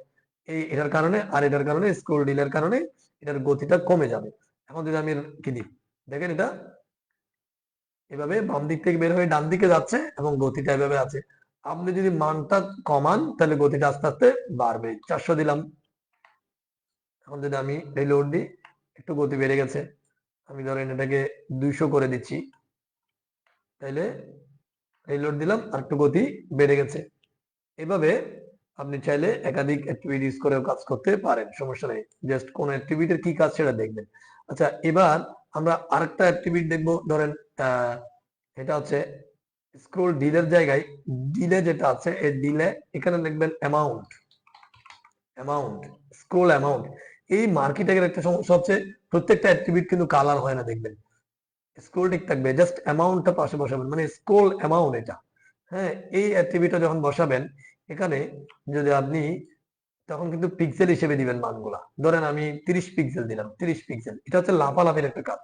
এটার কারণে আর এটার কারণে স্ক্রল ডিলের কারণে এটার গতিটা কমে যাবে। এখন যদি আমি কি দিই, দেখেন এটা এভাবে বাম দিক থেকে বের হয়ে ডান দিকে যাচ্ছে এবং গতিটা এভাবে আছে। আপনি যদি মানটা কমান তাহলে গতিটা আস্তে আস্তে বাড়বে। 400 দিলাম। এখন যদি আমি রিলোড দিই, একটু গতি বেড়ে গেছে। আমি ধরেন এটাকে 200 করে দিচ্ছি, তাইলে রিলোড দিলাম আর একটু গতি বেড়ে গেছে। এভাবে আপনি চাইলে একাধিক অ্যাক্টিভিটিস করেও কাজ করতে পারেন, সমস্যা নেই। জাস্ট কোন অ্যাক্টিভিটির কি কাজ সেটা দেখবেন। আচ্ছা, এবার আমরা আরেকটা অ্যাক্টিভিটি দেখবো। ধরেন এটা হচ্ছে স্ক্রল ডিলের জায়গায় ডিলে যেটা আছে, এই ডিলে এখানে লিখবেন অ্যামাউন্ট, স্ক্রল অ্যামাউন্ট। এই মার্কেটের একটা সমস্যা হচ্ছে প্রত্যেকটা অ্যাক্টিভিটি কিন্তু কালার হয় না, দেখবেন স্ক্রল ঠিক থাকবে, জাস্ট অ্যামাউন্টটা পাশে বসাবেন, মানে স্ক্রল অ্যামাউন্ট এটা। হ্যাঁ, এই অ্যাক্টিভিটিটা যখন বসাবেন এখানে, যদি আপনি তখন কিন্তু পিক্সেল হিসেবে দিবেন মানগুলা। ধরেন আমি 30 পিক্সেল দিলাম, 30 পিক্সেল, এটা হচ্ছে লাফালাফির একটা কাজ।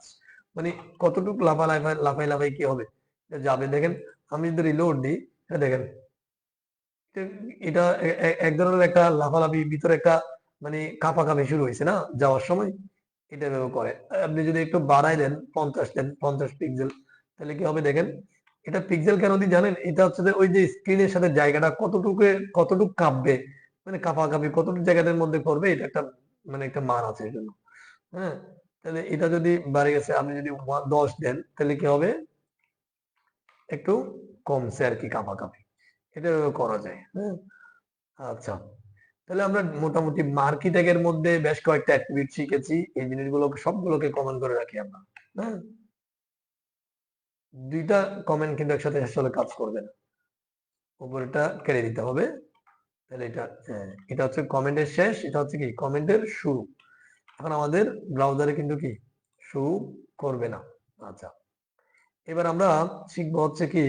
মানে কতটুকু লাফাই লাফাই কি হবে যাবে, দেখেন আমি যদি রিলোড দিই, দেখেন এটা এক ধরনের একটা লাফালাফি, ভিতরে একটা মানে কাঁপাকাঁপি শুরু হয়েছে না যাওয়ার সময়, এটা এভাবে করে। আপনি যদি একটু বাড়াই দেন, 50 দেন, 50 পিক্সেল, তাহলে কি হবে দেখেন। এটা পিক্সেল কেন দিই জানেন, এটা হচ্ছে যে ওই যে স্ক্রিনের সাথে জায়গাটা কতটুকু কাঁপবে, মানে কাঁপাকাঁপি কতটুকু জায়গাটার মধ্যে করবে, এটা একটা মানে একটা মান আছে এই জন্য। হ্যাঁ, তাহলে এটা যদি বাড়ে গেছে, আপনি যদি 10 দেন, তাহলে কি হবে, একটু কমছে আর কি কাঁপাকাঁপি। এটা এভাবে করা যায়। হ্যাঁ, আচ্ছা, তাহলে আমরা মোটামুটি মার্কি ট্যাগের মধ্যে বেশ কয়েকটা অ্যাক্টিভিটি শিখেছি। এই জিনিসগুলো সবগুলোকে কমেন্ট করে রাখি আমরা। হ্যাঁ, দুইটা কমেন্ট কিন্তু একসাথে আসলে কাজ করবে না, উপরেরটা কেড়ে দিতে হবে। তাহলে এটা এটা হচ্ছে কমেন্টের শেষ, এটা হচ্ছে কি কমেন্টের শুরু। এখন আমাদের ব্রাউজারে কিন্তু কি শুরু করবে না। আচ্ছা, এবার আমরা শিখবো হচ্ছে কি,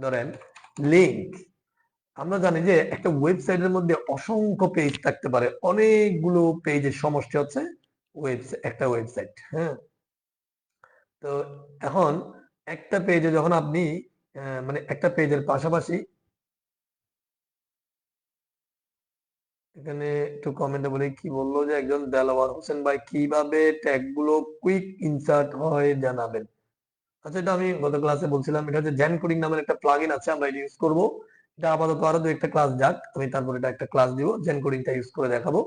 ধরেন লিংক। আমরা জানি যে একটা ওয়েবসাইটের মধ্যে অসংখ্য পেজ থাকতে পারে, অনেকগুলো পেজের সমষ্টি হচ্ছে একটা ওয়েবসাইট। হ্যাঁ, তো এখন একটা পেজে যখন আপনি মানে একটা পেজের পাশাপাশি, এখানে একটু কমেন্টে বলি, কি বললো যে একজন দেলোয়ার হোসেন ভাই, কিভাবে ট্যাগ গুলো কুইক ইনসার্ট হয় জানাবেন। আচ্ছা, এটা আমি গত ক্লাসে বলছিলাম, এটা হচ্ছে জেন কোডিং নামের একটা প্লাগইন আছে, আমরা এটা ইউজ করব। এটা আপাতত আরো দু একটা ক্লাস যাক, আমি তারপর এটা একটা ক্লাস দিব, জেন কোডিংটা ইউজ করে দেখাবো।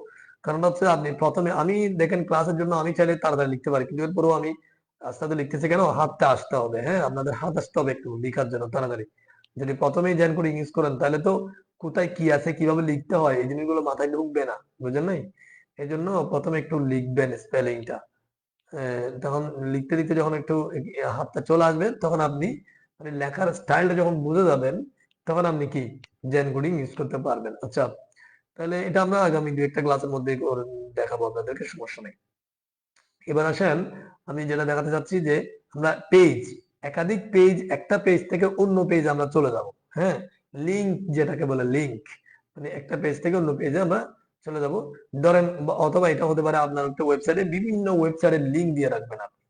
কারণ হচ্ছে আপনি প্রথমে, আমি দেখেন ক্লাসের জন্য আমি চাইলে তাড়াতাড়ি লিখতে পারি, কিন্তু এরপরেও আমি আস্তে আস্তে লিখতেছি কেন, হাতটা আসতে হবে। হ্যাঁ, আপনাদের হাত আসতে হবে একটু লেখার জন্য তাড়াতাড়ি। যদি প্রথমেই জেন কোডিং ইউজ করেন তাহলে তো কোথায় কি আছে, কিভাবে লিখতে হয়, এই জিনিসগুলো মাথায় ঢুকবে না, বুঝলেন নাই? এই জন্য প্রথমে একটু লিখবেন স্পেলিংটা। তখন লিখতে লিখতে যখন একটু হাতটা চলে আসবে, তখন আপনি মানে লেখার স্টাইলটা যখন বুঝে যাবেন, তখন আপনি কি জেন কোডিং ইউজ করতে পারবেন। আচ্ছা, তাহলে এটা আমরা আগামী দু একটা ক্লাসের মধ্যে দেখাবো আপনাদেরকে, সমস্যা নেই। এবার আসেন, আমি যেটা দেখাতে চাচ্ছি যে আমরা পেজ, একাধিক পেজ, একটা পেজ থেকে অন্য পেজ আমরা চলে যাব। হ্যাঁ, লিংক যেটাকে বলে, লিংক মানে একটা পেজ থেকে অন্য পেজে আমরা চলে যাব। ধরেন অথবা এটা হতে পারে আপনার একটা ওয়েবসাইটে বিভিন্ন ওয়েবসাইটের লিংক দিয়ে রাখবেন আপনি।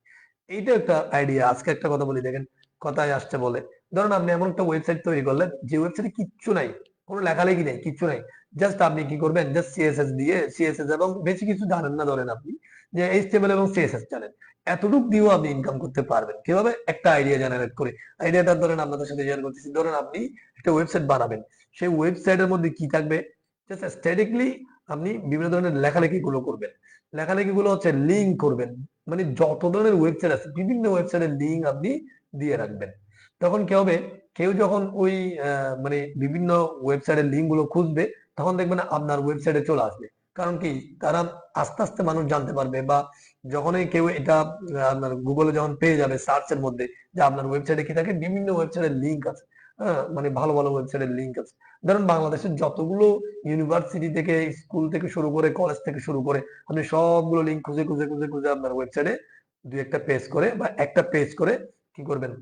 এইটা একটা আইডিয়া। আজকে একটা কথা বলি, দেখেন কথায় আসছে বলে, ধরুন আপনি এমন একটা ওয়েবসাইট তৈরি করলেন যে ওয়েবসাইটে কিচ্ছু নাই, কোনো লেখালেখি নেই, কিচ্ছু নাই। জাস্ট আপনি কি করবেন, জাস্ট সিএসএস দিয়ে, সিএসএস এবং বেশি কিছু জানেন না, ধরেন আপনি যে এইচটিএমএল এবং সিএসএস জানেন, এতটুকু দিয়েও আপনি ইনকাম করতে পারবেন। কিভাবে, একটা আইডিয়া জেনারেট করে। আইডিয়াটা ধরেন আপনাদের সাথে শেয়ার করতেছি। ধরেন আপনি একটা ওয়েবসাইট বানাবেন, সেই ওয়েবসাইটের মধ্যে কি থাকবে, জাস্ট স্ট্যাটিকলি আপনি বিভিন্ন ধরনের লেখালেখি গুলো করবেন। লেখালেখি গুলো হচ্ছে লিঙ্ক করবেন, মানে যত ধরনের ওয়েবসাইট আছে বিভিন্ন ওয়েবসাইটের লিঙ্ক আপনি দিয়ে রাখবেন। তখন কি হবে, কেউ যখন ওই মানে বিভিন্ন ওয়েবসাইটের লিঙ্ক গুলো খুঁজবে, তখন দেখবেন আপনার ওয়েবসাইটে চলে আসবে। কারণ কি, তারা আস্তে আস্তে মানুষ জানতে পারবে, বা যখনই কেউ এটা আপনার গুগলে যখন পেয়ে যাবে সার্চের মধ্যে যে আপনার ওয়েবসাইটে কি থাকে, বিভিন্ন ওয়েবসাইটের লিঙ্ক আছে। হ্যাঁ, মানে ভালো ভালো ওয়েবসাইটের লিঙ্ক আছে। ধরুন বাংলাদেশের যতগুলো ইউনিভার্সিটি থেকে, স্কুল থেকে শুরু করে, কলেজ থেকে শুরু করে, আপনি সবগুলো লিঙ্ক খুঁজে খুঁজে খুঁজে খুঁজে আপনার ওয়েবসাইটে দুই একটা পেজ করে বা একটা পেজ করে কি করবেন,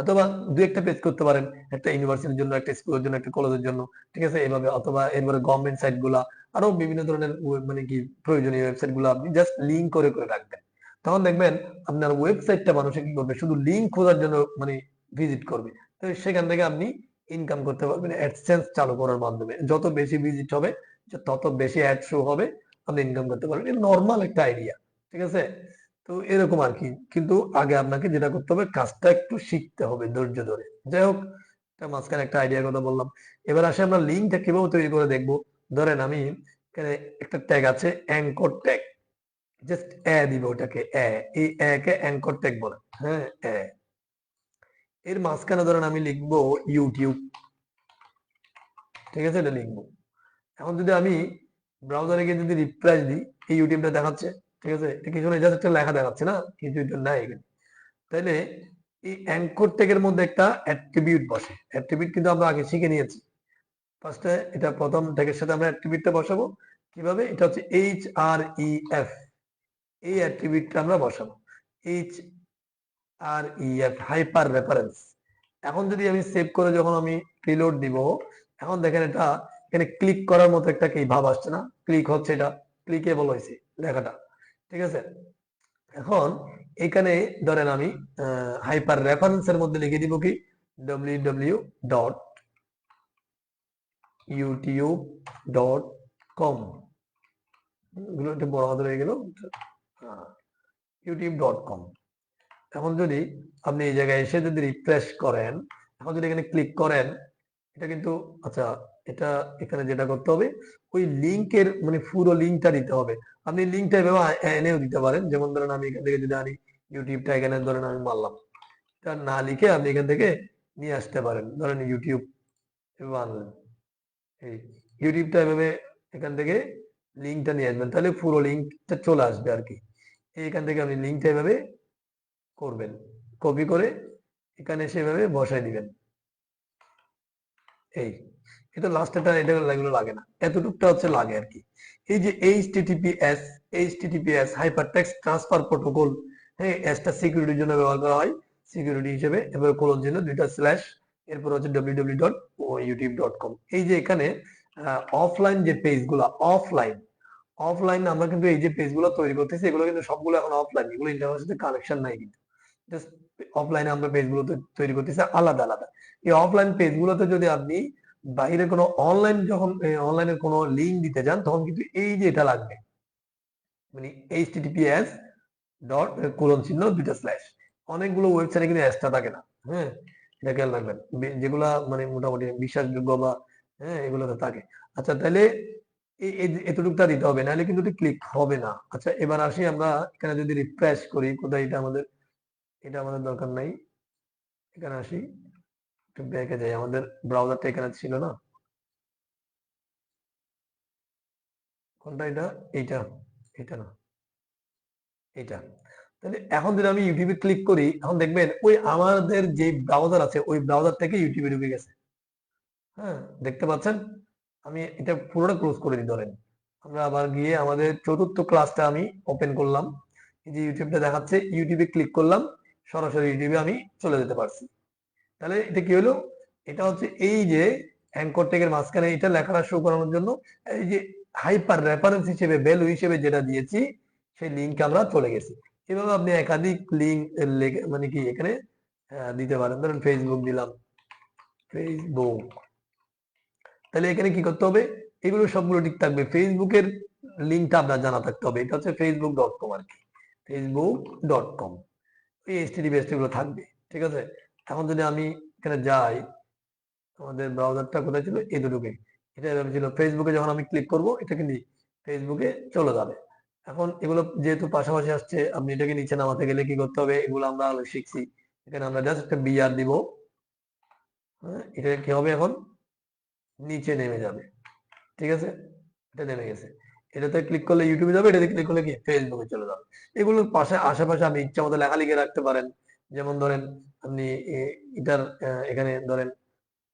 অথবা দু একটা পেজ করতে পারেন, একটা ইউনিভার্সিটির জন্য, একটা স্কুলের জন্য, একটা কলেজের জন্য, ঠিক আছে, এইভাবে। অথবা এরপরে গভর্নমেন্ট সাইট গুলা, আরো বিভিন্ন ধরনের মানে কি প্রয়োজনীয় ওয়েবসাইট গুলো আপনি জাস্ট লিঙ্ক করে করে রাখবেন। তখন দেখবেন আপনার ওয়েবসাইটটা মানুষে কি করবে, শুধু লিঙ্ক খোঁজার জন্য মানে ভিজিট করবে। তো সেখান থেকে আপনি ইনকাম করতে পারবেন অ্যাডসেন্স চালু করার মাধ্যমে। যত বেশি ভিজিট হবে, তত বেশি অ্যাড শো হবে, আপনি ইনকাম করতে পারবেন। এটা নর্মাল একটা আইডিয়া, ঠিক আছে। তো এরকম আর কি। কিন্তু আগে আপনাকে যেটা করতে হবে, কাজটা একটু শিখতে হবে ধৈর্য ধরে। যাই হোক, এটা মাঝখানে একটা আইডিয়ার কথা বললাম। এবার আসে আমরা লিঙ্কটা কিভাবে তৈরি করে দেখবো। ধরেন আমি এখানে একটা ট্যাগ আছে অ্যাঙ্কর ট্যাগ, জাস্ট দিব ওটাকে এই কে অ্যাঙ্কর ট্যাগ বলে। হ্যাঁ, এর মাঝখানে ধরেন আমি লিখবো ইউটিউব, ঠিক আছে, এটা লিখবো। এখন যদি আমি ব্রাউজারে গিয়ে যদি রিফ্রেশ দিই, এই ইউটিউবটা দেখাচ্ছে, ঠিক আছে, এটা কিছু না, জাস্ট একটা লেখা দেখাচ্ছে না, কিছু তো নাই এখানে। তাইলে এই অ্যাঙ্কর ট্যাগের মধ্যে একটা অ্যাট্রিবিউট বসে। অ্যাট্রিবিউট কিন্তু আমরা আগে শিখে নিয়েছি। ফার্স্টে এটা প্রথম ট্যাগের সাথে আমরা অ্যাট্রিবিউটটা বসাবো। কিভাবে? এটা হচ্ছে href, এই অ্যাট্রিবিউটটা আমরা বসাবো। href, hyper reference. এখন যদি আমি সেভ করে যখন আমি প্রিলোড দিব, এখন দেখেন এটা এখানে ক্লিক করার মতো একটা কি ভাব আসছে না? ক্লিক হচ্ছে, এটা ক্লিকেবল হয়েছে লেখাটা, ঠিক আছে। এখন এখানে ধরেন আমি হাইপার রেফারেন্সের মধ্যে লিখে দিব কি www.youtube.com, এগুলো একটু বড় হাতের হয়ে গেল, youtube.com। এখন যদি আপনি এই জায়গায় এসে যদি রিফ্রেশ করেন, এখন যদি এখানে ক্লিক করেন, এটা কিন্তু আচ্ছা, এটা এখানে যেটা করতে হবে, ওই লিংকের মানে পুরো লিংকটা দিতে হবে। আপনি লিংকটা এভাবে এনেও দিতে পারেন। যেমন ধরেন আমি এখান থেকে যদি আনি ইউটিউবটা, এখানে ধরেন আমি মারলাম, এটা না লিখে আপনি এখান থেকে নিয়ে আসতে পারেন। ধরেন ইউটিউব এভাবে আনলেন, এই ইউটিউবটা এভাবে এখান থেকে লিঙ্কটা নিয়ে আসবেন, তাহলে পুরো লিঙ্কটা চলে আসবে আর কি। এখান থেকে আপনি লিঙ্কটা এভাবে করবেন, কপি করে এখানে সেভাবে বসাই দিবেন। এই এটা লাস্টেটা, এটা এগুলো লাগে না, এতটুকটা হচ্ছে লাগে আর কি। এই যে এইচটিটিপিএস হাইপারটেক্সট ট্রান্সফার প্রোটোকল, হ্যাঁ, এসটা সিকিউরিটির জন্য ব্যবহার করা হয়, সিকিউরিটি হিসেবে। এবার কোলন চিহ্ন, দুইটা স্ল্যাশ, এরপর হচ্ছে www.youtube.com। এই যে এখানে অফলাইন যে পেজগুলো, অফলাইন অফলাইন আমরা কিন্তু এই যে পেজগুলো তৈরি করতেছি, এগুলো কিন্তু সবগুলো এখন অফলাইন, এগুলো ইন্টারনেটের সাথে কানেকশন নাই কিন্তু। জাস্ট অফলাইনে আমরা পেজগুলো তৈরি করতেছি আলাদা আলাদা। এই অফলাইন পেজগুলোতে যদি আপনি বাইরে কোনো অনলাইন, যখন অনলাইনের কোনো লিঙ্ক দিতে যান, তখন কিন্তু এই যে এটা লাগবে, মানে এইচটিটিপিএস ডট কোলন চিহ্ন দুইটা স্ল্যাশ। অনেকগুলো ওয়েবসাইটে কিন্তু এক্সট্রা থাকে না, হ্যাঁ, এটা খেয়াল রাখবেন। যেগুলা মানে মোটামুটি বিশ্বাসযোগ্য বা হ্যাঁ, এগুলোতে থাকে। আচ্ছা, তাহলে এতটুকুটা দিতে হবে, নাহলে কিন্তু ক্লিক হবে না। আচ্ছা, এবার আসি আমরা এখানে যদি রিফ্রেশ করি, কোথায় এটা আমাদের, এটা আমাদের দরকার নাই। এখানে আসি, একটু ব্যাকে যাই, আমাদের ব্রাউজারটা এখানে ছিল না, কোনটা এটা, এইটা, এটা না, এটা। তাহলে এখন যদি আমি ইউটিউবে ক্লিক করি, এখন দেখবেন ওই আমাদের যে ব্রাউজার আছে, ওই ব্রাউজার থেকে ইউটিউবে ঢুকে গেছে। হ্যাঁ, দেখতে পাচ্ছেন? আমি এটা পুরোটা ক্লোজ করে দিই ধরেন। আমরা আবার গিয়ে আমাদের চতুর্থ ক্লাসটা আমি ওপেন করলাম। এই যে ইউটিউবটা দেখাচ্ছে, ইউটিউবে ক্লিক করলাম, সরাসরি ইউটিউবে আমি চলে যেতে পারছি। তাহলে এটা কি হলো? এটা হচ্ছে এই যে অ্যাঙ্কর ট্যাগের মাঝখানে এটা লেখাটা শো করানোর জন্য এই যে হাইপার রেফারেন্স হিসেবে, ভ্যালু হিসেবে যেটা দিয়েছি, সেই লিঙ্কে আমরা চলে গেছি। এভাবে আপনি একাধিক লিঙ্ক মানে কি এখানে দিতে পারেন। ধরেন ফেসবুক দিলাম, ফেসবুক। তাহলে এখানে কি করতে হবে? এগুলো সবগুলো ঠিক থাকবে। ফেসবুকের লিঙ্কটা আপনার জানা থাকতে হবে। এটা হচ্ছে facebook.com আর কি, facebook.com। এই HTTPS গুলো থাকবে, ঠিক আছে। এখন যদি আমি এখানে যাই, আমাদের ব্রাউজারটা কোথায় ছিল, এতটুকু, এটা এভাবে ছিল। ফেসবুকে যখন আমি ক্লিক করব, এটা কিন্তু ফেসবুকে চলে যাবে। এখন এগুলো যেহেতু পাশাপাশি আসছে, আপনি এটাকে নিচে নামাতে গেলে কি করতে হবে, এগুলো আমরা শিখছি। এখানে আমরা জাস্ট একটা বিআর দিব, হ্যাঁ, এটা কি হবে, এখন নিচে নেমে যাবে, ঠিক আছে, এটা নেমে গেছে। এটাতে ক্লিক করলে ইউটিউবে যাবে, এটাতে ক্লিক করলে কি ফেসবুকে চলে যাবে। এগুলোর পাশে আশেপাশে আপনি ইচ্ছা মতো লেখা লিখে রাখতে পারেন। যেমন ধরেন আপনি এটার এখানে ধরেন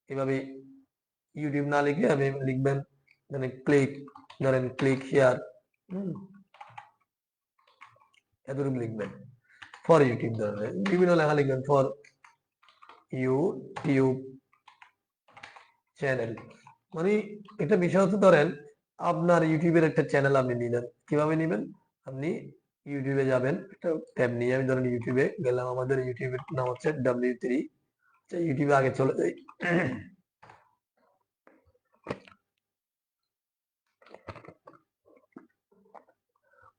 এভাবে ইউটিউব না লিখে আপনি লিখবেন, মানে ক্লিক, ধরেন ক্লিক হিয়ার, এতটুকু লিখবেন। ফর ইউটিউব ধরেন বিভিন্ন লেখা লিখবেন, ফর ইউটিউব চ্যানেল, মানে একটা বিষয় হচ্ছে, ধরেন আপনার ইউটিউবের একটা চ্যানেল আপনি নিলেন, কিভাবে নেবেন? আপনি ইউটিউবে যাবেন, একটা ট্যাব নিয়ে, আমি ধরেন ইউটিউবে গেলাম, আমাদের ইউটিউবের নাম হচ্ছে W3। ইউটিউবে আগে চলে যাই।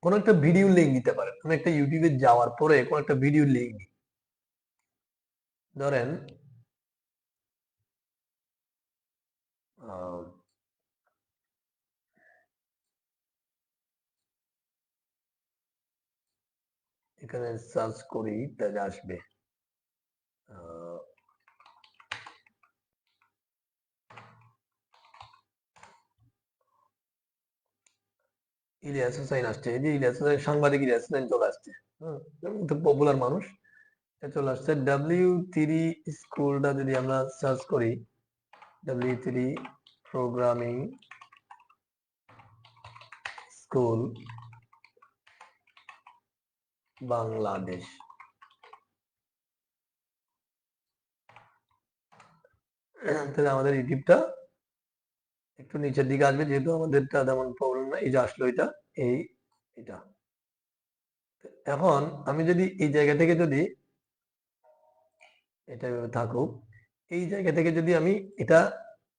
কোন একটা ভিডিও লিঙ্ক দিতে পারেন, আমি একটা ইউটিউবে যাওয়ার পরে কোন একটা ভিডিও লিঙ্ক দিই, ধরেন আহ, এখানে সার্চ করি তাহলে আসবে আহ, ইলিয়াস হোসাইন আসছে, এই যে ইলিয়াস হোসাইন, সাংবাদিক ইলিয়াস হোসাইন চলে আসছে। হ্যাঁ, পপুলার মানুষ চলে আসছে। W3 স্কুলটা যদি আমরা সার্চ করি, W3 প্রোগ্রামিং স্কুল বাংলাদেশ, তাহলে আমাদের ইউটিউবটা একটু নিচের দিকে আসবে, যেহেতু আমাদেরটা তেমন প্রবলেম না, এই যে আসলো এটা, এই এটা। এখন আমি যদি এই জায়গা থেকে যদি এটা এভাবে থাকুক, এই জায়গা থেকে যদি আমি এটা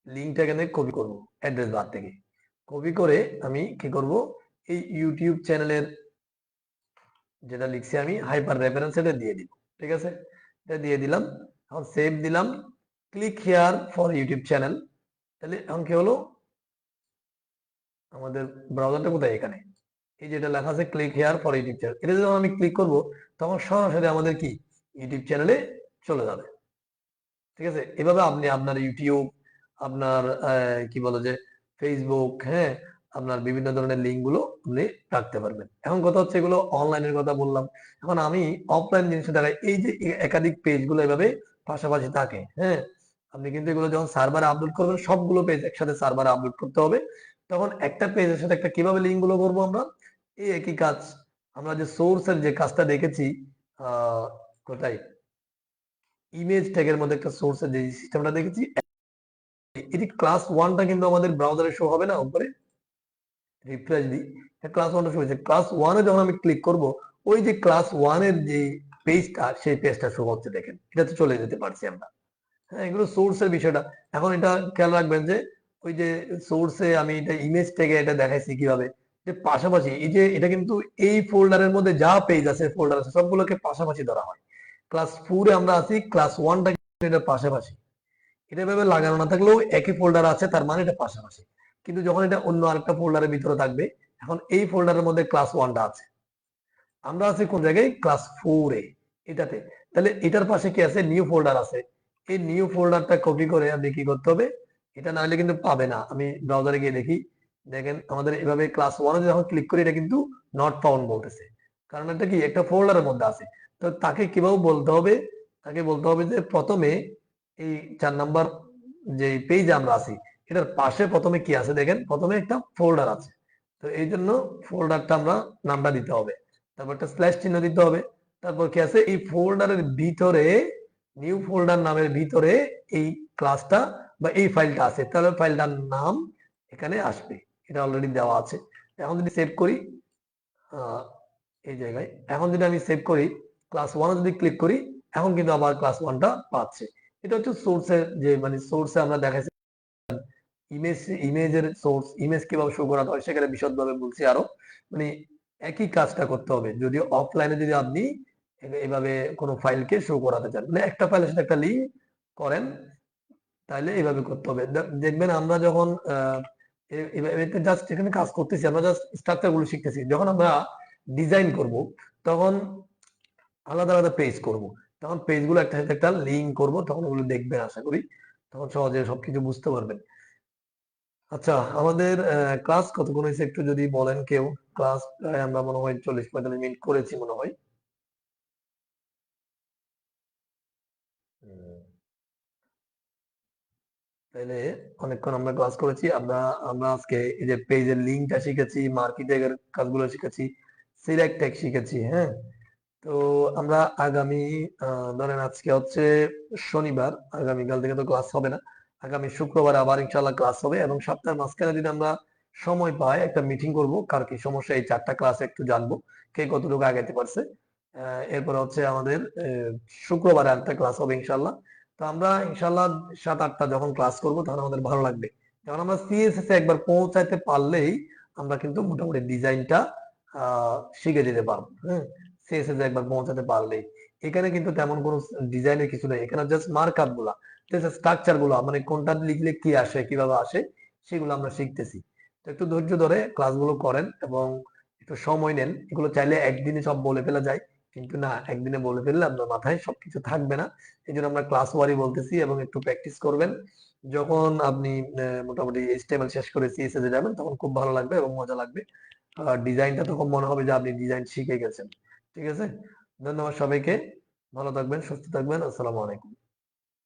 লিঙ্কটা এখানে কপি করব, অ্যাড্রেস বার থেকে কপি করে আমি কি করব, এই ইউটিউব চ্যানেলের যেটা লিখছি আমি হাইপার রেফারেন্স, এটা দিয়ে দিব। ঠিক আছে, এটা দিয়ে দিলাম। এখন সেভ দিলাম, click here for YouTube channel. তাহলে এখন কি হলো, আমাদের ব্রাউজারটা কোথায়, এখানে এই যেটা লেখা আছে click here for YouTube channel, এটা যখন আমি ক্লিক করব তখন সরাসরি আমাদের কি ইউটিউব চ্যানেলে চলে যাবে। ঠিক আছে, এভাবে আপনি আপনার ইউটিউব, আপনার কি বলে যে ফেসবুক, হ্যাঁ, আপনার বিভিন্ন ধরনের লিঙ্ক গুলো আপনি রাখতে পারবেন। এখন কথা হচ্ছে, এগুলো অনলাইনের কথা বললাম, এখন আমি অফলাইন জিনিস দেখাই। এই যে একাধিক পেজ গুলো এভাবে পাশাপাশি থাকে, হ্যাঁ, আপনি কিন্তু এগুলো যখন সার্ভারে আপলোড করবেন, সবগুলো পেজ একসাথে সার্ভারে আপলোড করতে হবে। তখন একটা পেজের সাথে একটা কিভাবে লিঙ্ক গুলো করবো আমরা, এই একই কাজ। আমরা যে সোর্সের যে কাজটা দেখেছি, কোথায়, ইমেজ ট্যাগের মধ্যে একটা সোর্সের যে সিস্টেমটা দেখেছি, এটি ক্লাস ওয়ানটা কিন্তু আমাদের ব্রাউজারে শো হবে না, উপরে রিফ্রেশ দিই, ক্লাস ওয়ানটা শো হয়েছে। ক্লাস ওয়ানে যখন আমি ক্লিক করব, ওই যে ক্লাস ওয়ানের যে পেজটা, সেই পেজটা শো হচ্ছে, দেখেন এটাতে চলে যেতে পারছি আমরা। হ্যাঁ, এগুলো সোর্সের বিষয়টা। এখন এটা খেয়াল রাখবেন যে ওই যে সোর্সে আমি এটা ইমেজ ট্যাগে এটা দেখাইছি কিভাবে, যে পাশাপাশি এই যে এটা কিন্তু এই ফোল্ডারের মধ্যে যা পেজ আছে, ফোল্ডার আছে, সবগুলোকে পাশাপাশি ধরা হয়। ক্লাস 4 এ আমরা আছি, ক্লাস 1টা এটা পাশাপাশি, এটা এভাবে লাগানো না থাকলেও একই ফোল্ডার আছে, তার মানে এটা পাশাপাশি। কিন্তু যখন এটা অন্য আরেকটা ফোল্ডারের ভিতরে থাকবে, এখন এই ফোল্ডারের মধ্যে ক্লাস 1টা আছে, আমরা আছি কোন জায়গায়, ক্লাস 4 এ, এটাতে। তাহলে এটার পাশে কি আছে, নিউ ফোল্ডার আছে। এই নিউ ফোল্ডারটা কপি করে আপনি কি করতে হবে, এটা না হলে কিন্তু পাবে না। আমি ব্রাউজারে গিয়ে দেখি, দেখেন আমাদের এভাবে ক্লাস 1 এ যখন ক্লিক করি, এটা কিন্তু নট ফাউন্ড বলতেছে, কারণ এটা কি একটা ফোল্ডারের মধ্যে আছে। তো তাকে কিভাবে বলতে হবে, তাকে বলতে হবে যে প্রথমে এই 4 নাম্বার যে পেজ আমরা আছি, এটার পাশে প্রথমে কি আছে দেখেন, প্রথমে একটা ফোল্ডার আছে। তো এই জন্য ফোল্ডারটা আমরা নামটা দিতে হবে, তারপর একটা স্ল্যাশ চিহ্ন দিতে হবে। তারপর কি আছে, এই ফোল্ডারের ভিতরে, নিউ ফোল্ডার নামের ভিতরে এই ক্লাসটা বা এই ফাইলটা আছে, তাহলে ফাইলটার নাম এখানে আসবে, এটা অলরেডি দেওয়া আছে। এখন যদি সেভ করি, এই জায়গায় এখন যদি আমি সেভ করি, ক্লাস 1 যদি ক্লিক করি, এখন কিন্তু আবার ক্লাস 1টা পাচ্ছে। এটা হচ্ছে সোর্সের যে, মানে সোর্সে আমরা দেখাইছি ইমেজ, ইমেজের সোর্স, ইমেজ কিভাবে শো করাতে হয় সেখানে বিশদভাবে বলছি আরো। মানে একই কাজটা করতে হবে, যদি অফলাইনে যদি আপনি এভাবে কোনো ফাইলকে শো করাতে চান, মানে একটা ফাইলের সাথে একটা লিঙ্ক করেন, তাহলে এইভাবে করতে হবে। দেখবেন আমরা যখন জাস্ট এখানে কাজ করতেছি, আমরা জাস্ট স্ট্রাকচার গুলো শিখতেছি, যখন আমরা ডিজাইন করব, তখন আলাদা আলাদা পেজ করব, তখন পেজগুলো একটা সাথে একটা লিঙ্ক করব, তখন ওগুলো দেখবেন, আশা করি তখন সহজে সবকিছু বুঝতে পারবেন। আচ্ছা, আমাদের ক্লাস কতক্ষণ হয়েছে একটু যদি বলেন কেউ। ক্লাস প্রায় আমরা মনে হয় 40-45 মিনিট করেছি মনে হয়। হুম, তাইলে অনেকক্ষণ আমরা ক্লাস করেছি। আমরা আমরা আজকে এই যে পেজের লিঙ্কটা শিখেছি, মার্কেটিং এর কাজগুলো শিখেছি, সিলেক্ট ট্যাগ শিখেছি, হ্যাঁ। তো আমরা আগামী ধরেন আজকে হচ্ছে শনিবার, আগামীকাল থেকে তো ক্লাস হবে না। আগামী শুক্রবার আবার ইনশাল্লাহ ক্লাস হবে এবং সপ্তাহের মাঝখানে যদি আমরা সময় পাই একটা মিটিং করব, কার কি সমস্যা এই 4টা ক্লাসে একটু জানবো, কে কতটুকু আগাইতে পারছে। এরপর হচ্ছে আমাদের শুক্রবারে আরেকটা ক্লাস হবে ইনশাল্লাহ। তো আমরা ইনশাল্লাহ 7-8টা যখন ক্লাস করব তখন আমাদের ভালো লাগবে। যখন আমরা সিএসএস এ একবার পৌঁছাইতে পারলেই আমরা কিন্তু মোটামুটি ডিজাইনটা শিখে যেতে পারবো। হ্যাঁ, সিএসএস এ একবার পৌঁছাতে পারলেই এখানে কিন্তু তেমন কোনো ডিজাইনের কিছু নেই, এখানে জাস্ট মার্কআপ গুলা, স্ট্রাকচার গুলা, মানে কোনটা লিখলে কি আসে কিভাবে আসে সেগুলো আমরা শিখতেছি। তো একটু ধৈর্য ধরে ক্লাসগুলো করেন এবং একটু সময় নেন। এগুলো চাইলে একদিনে সব বলে ফেলা যায়, কিন্তু না, একদিনে বলে ফেললে আপনার মাথায় সবকিছু থাকবে না। এই জন্য আমরা ক্লাস ওয়ারি বলতেছি এবং একটু প্র্যাকটিস করবেন। যখন আপনি মোটামুটি এইচটিএমএল শেষ করে সিএসএস এ যাবেন তখন খুব ভালো লাগবে এবং মজা লাগবে। ডিজাইনটা তখন মনে হবে যে আপনি ডিজাইন শিখে গেছেন। ঠিক আছে, ধন্যবাদ সবাইকে। ভালো থাকবেন, সুস্থ থাকবেন। আসসালামু আলাইকুম।